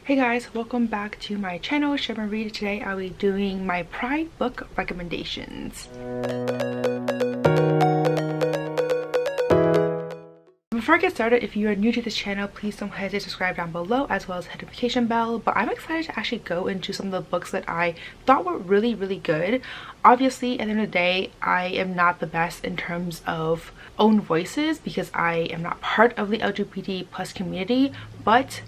Hey guys, welcome back to my channel, Share and Read. Today I'll be doing my Pride book recommendations. Before I get started, if you are new to this channel, please don't hesitate to subscribe down below as well as hit the notification bell. But I'm excited to actually go into some of the books that I thought were really good. Obviously, at the end of the day, I am not the best in terms of own voices because I am not part of the LGBT plus community, but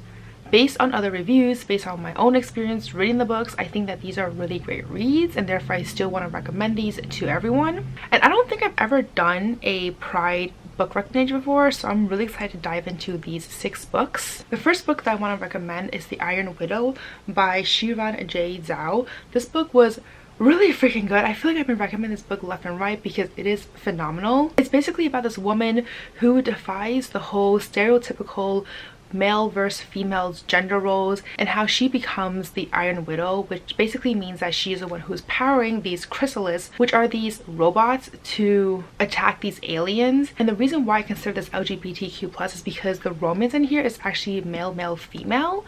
based on other reviews, based on my own experience reading the books, I think that these are really great reads, and therefore I still want to recommend these to everyone. And I don't think I've ever done a Pride book recommendation before, so I'm really excited to dive into these 6 books. The first book that I want to recommend is The Iron Widow by Shiran J. Zhao. This book was really freaking good. I feel like I've been recommending this book left and right because it is phenomenal. It's basically about this woman who defies the whole stereotypical male versus female's gender roles and how she becomes the Iron Widow, which basically means that she is the one who's powering these chrysalids, which are these robots to attack these aliens. And the reason why I consider this LGBTQ plus is because the romance in here is actually male female,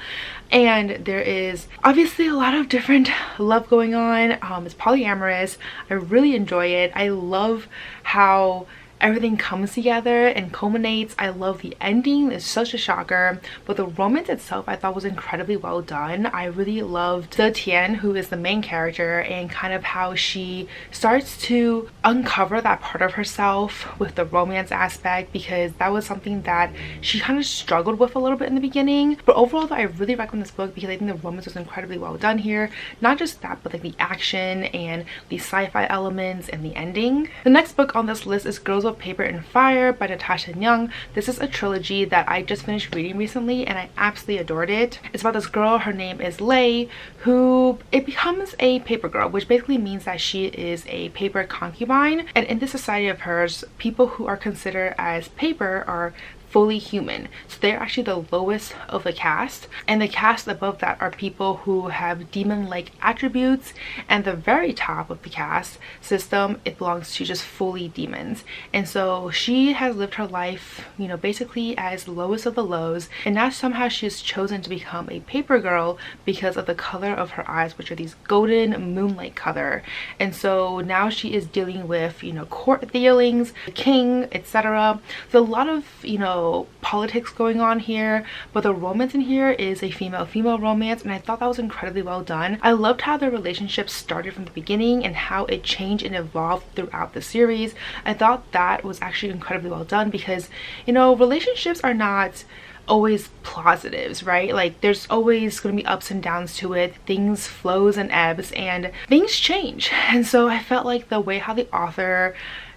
and there is obviously a lot of different love going on. It's polyamorous. I really enjoy it. I love how everything comes together and culminates. I love the ending. It's such a shocker, but the romance itself I thought was incredibly well done. I really loved the Tian, who is the main character, and kind of how she starts to uncover that part of herself with the romance aspect, because that was something that she kind of struggled with a little bit in the beginning. But overall though, I really recommend this book because I think the romance was incredibly well done here. Not just that, but like the action and the sci-fi elements and the ending. The next book on this list is Girls of Paper and Fire by Natasha Young. This is a trilogy that I just finished reading recently and I absolutely adored it. It's about this girl, her name is Lei, who becomes a paper girl, which basically means that she is a paper concubine. And in this society of hers, people who are considered as paper are fully human, so they're actually the lowest of the caste, and the caste above that are people who have demon-like attributes, and the very top of the caste system, it belongs to just fully demons. And so she has lived her life, you know, basically as the lowest of the lows, and now somehow she has chosen to become a paper girl because of the color of her eyes, which are these golden moonlight color. And so now she is dealing with, you know, court dealings, the king, etc. So a lot of, you know, politics going on here, but the romance in here is a female romance, and I thought that was incredibly well done. I loved how the relationship started from the beginning and how it changed and evolved throughout the series. I thought that was actually incredibly well done because, you know, relationships are not always positives, right? Like there's always going to be ups and downs to it. Things flows and ebbs and things change. And so I felt like the way how the author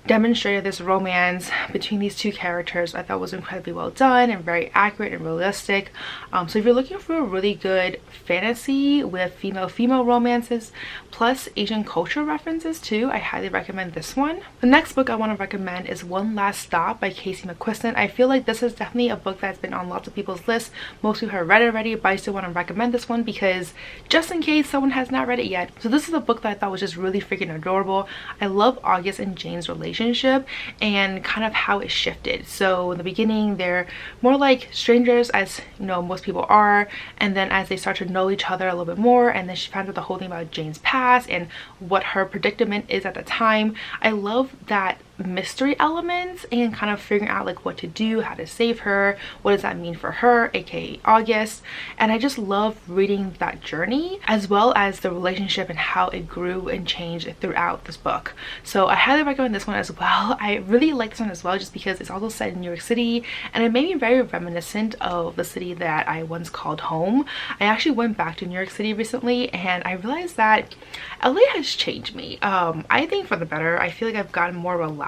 demonstrated this romance between these two characters I thought was incredibly well done and very accurate and realistic. So if you're looking for a really good fantasy with female romances plus Asian culture references too, I highly recommend this one. The next book I want to recommend is One Last Stop by Casey McQuiston. I feel like this is definitely a book that's been on lots of people's lists. Most people have read it already, but I still want to recommend this one because just in case someone has not read it yet. So this is a book that I thought was just really freaking adorable. I love August and Jane's relationship and kind of how it shifted. So in the beginning they're more like strangers, as you know most people are, and then as they start to know each other a little bit more, and then she finds out the whole thing about Jane's past and what her predicament is at the time. I love that mystery elements and kind of figuring out like what to do, how to save her, what does that mean for her, aka August. And I just love reading that journey as well as the relationship and how it grew and changed throughout this book. So I highly recommend this one as well. I really like this one as well just because it's also set in New York City and it made me very reminiscent of the city that I once called home. I actually went back to New York City recently and I realized that LA has changed me. I think for the better. I feel like I've gotten more relaxed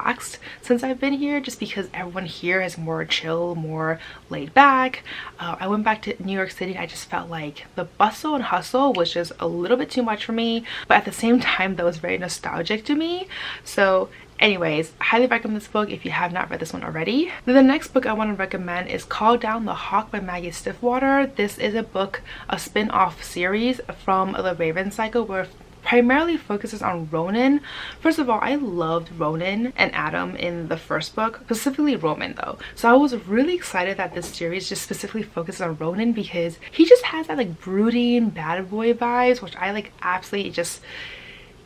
since I've been here just because everyone here is more chill, more laid back. I went back to New York City and I just felt like the bustle and hustle was just a little bit too much for me, but at the same time that was very nostalgic to me. So anyways, I highly recommend this book if you have not read this one already. Then the next book I want to recommend is Call Down the Hawk by Maggie Stiffwater. This is a book, a spin-off series from the Raven cycle where primarily focuses on Ronan. First of all, I loved Ronan and Adam in the first book, specifically Roman though. So I was really excited that this series just specifically focuses on Ronan because he just has that like brooding bad boy vibes, which I like absolutely just,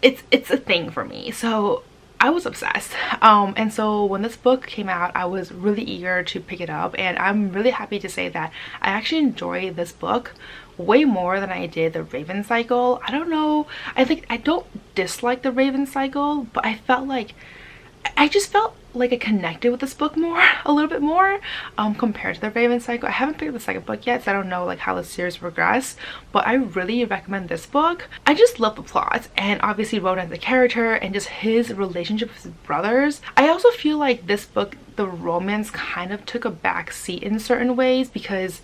it's a thing for me. So I was obsessed. And so when this book came out, I was really eager to pick it up, and I'm really happy to say that I actually enjoyed this book way more than I did the Raven Cycle. I don't know, I think I don't dislike the Raven Cycle, but I just felt like I connected with this book more, a little bit more, compared to the Raven Cycle. I haven't picked up the second book yet, so I don't know like how the series progressed, but I really recommend this book. I just love the plot, and obviously Ronan the character and just his relationship with his brothers. I also feel like this book, the romance kind of took a back seat in certain ways because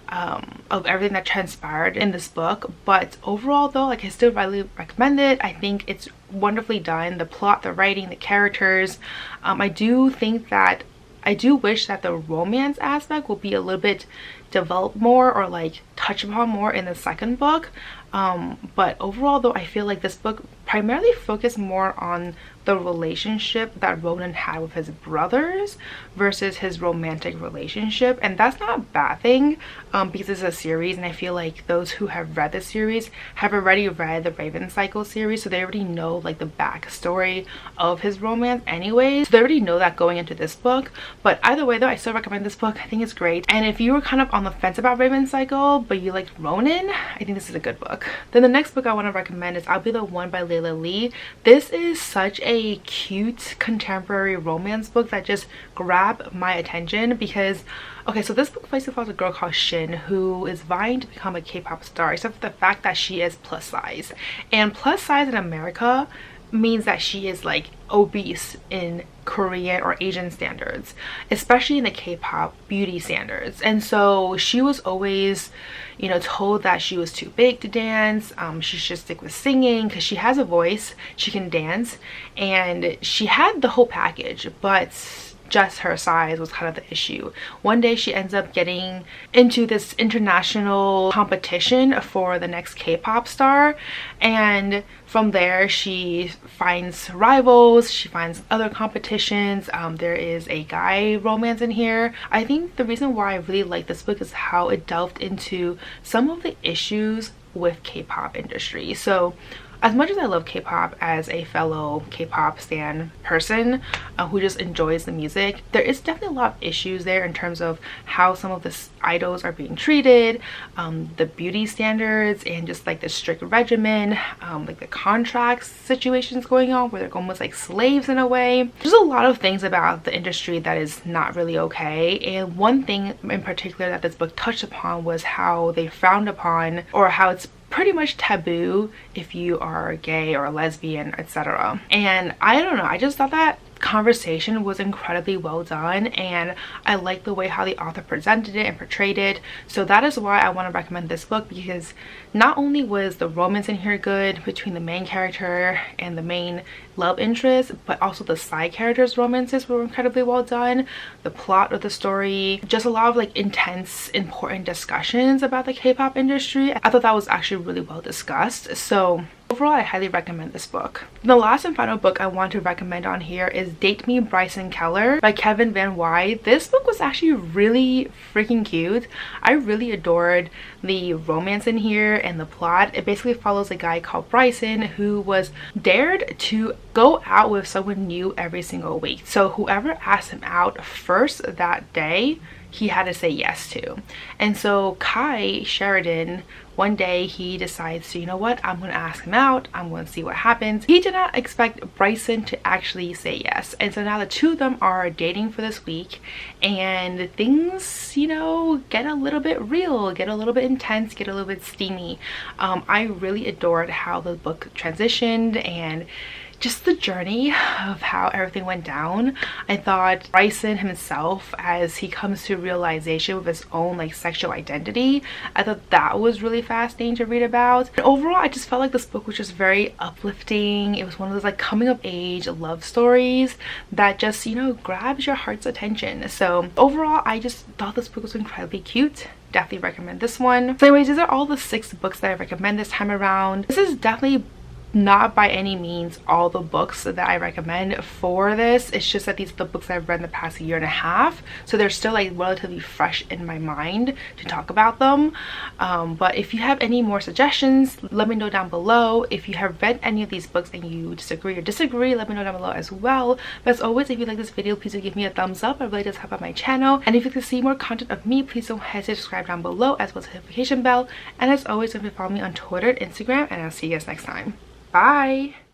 of everything that transpired in this book. But overall though, like I still really recommend it. I think it's wonderfully done, the plot, the writing, the characters. I do wish that the romance aspect will be a little bit developed more or like touched upon more in the second book. But overall though, I feel like this book primarily focused more on the relationship that Ronan had with his brothers versus his romantic relationship, and that's not a bad thing because it's a series, and I feel like those who have read the series have already read the Raven Cycle series, so they already know like the backstory of his romance anyways, so they already know that going into this book. But either way though, I still recommend this book. I think it's great, and if you were kind of on the fence about Raven Cycle but you liked Ronan, I think this is a good book. Then the next book I want to recommend is I'll Be the One by Layla Lee. This is such a cute contemporary romance book that just grabbed my attention because, okay, so this book basically follows a girl called Shin who is vying to become a K-pop star, except for the fact that she is plus size, and plus size in America means that she is like obese in Korean or Asian standards, especially in the K-pop beauty standards. And so she was always, you know, told that she was too big to dance. She should stick with singing because she has a voice, she can dance, and she had the whole package, but just her size was kind of the issue. One day she ends up getting into this international competition for the next K-pop star, and from there she finds rivals, she finds other competitions. There is a guy romance in here. I think the reason why I really like this book is how it delved into some of the issues with K-pop industry. So as much as I love K-pop as a fellow K-pop stan person who just enjoys the music, there is definitely a lot of issues there in terms of how some of the idols are being treated, the beauty standards, and just like the strict regimen, like the contracts situations going on where they're almost like slaves in a way. There's a lot of things about the industry that is not really okay, and one thing in particular that this book touched upon was how they frowned upon, or how it's pretty much taboo if you are gay or lesbian, etc. And I don't know, I just thought that conversation was incredibly well done, and I like the way how the author presented it and portrayed it. So that is why I want to recommend this book, because not only was the romance in here good between the main character and the main love interest, but also the side characters' romances were incredibly well done. The plot of the story, just a lot of like intense, important discussions about the K-pop industry. I thought that was actually really well discussed. So overall, I highly recommend this book. The last and final book I want to recommend on here is Date Me Bryson Keller by Kevin Van Wye. This book was actually really freaking cute. I really adored the romance in here and the plot. It basically follows a guy called Bryson who was dared to go out with someone new every single week. So whoever asked him out first that day, he had to say yes to. And so Kai Sheridan, one day he decides to, you know what, I'm going to ask him out, I'm going to see what happens. He did not expect Bryson to actually say yes, and so now the two of them are dating for this week, and things, you know, get a little bit real, get a little bit intense, get a little bit steamy. I really adored how the book transitioned and just the journey of how everything went down. I thought Bryson himself, as he comes to realization with his own like sexual identity, I thought that was really fascinating to read about. And overall, I just felt like this book was just very uplifting. It was one of those like coming of age love stories that just, you know, grabs your heart's attention. So overall, I just thought this book was incredibly cute. Definitely recommend this one. So anyways, these are all the 6 books that I recommend this time around. This is definitely not by any means all the books that I recommend for this. It's just that these are the books I've read in the past year and a half, so they're still like relatively fresh in my mind to talk about them. But if you have any more suggestions, let me know down below. If you have read any of these books and you disagree, let me know down below as well. But as always, if you like this video, please do give me a thumbs up. It really does help out my channel. And if you'd like to see more content of me, please don't hesitate to subscribe down below, as well as the notification bell. And as always, don't forget to follow me on Twitter and Instagram, and I'll see you guys next time. Bye.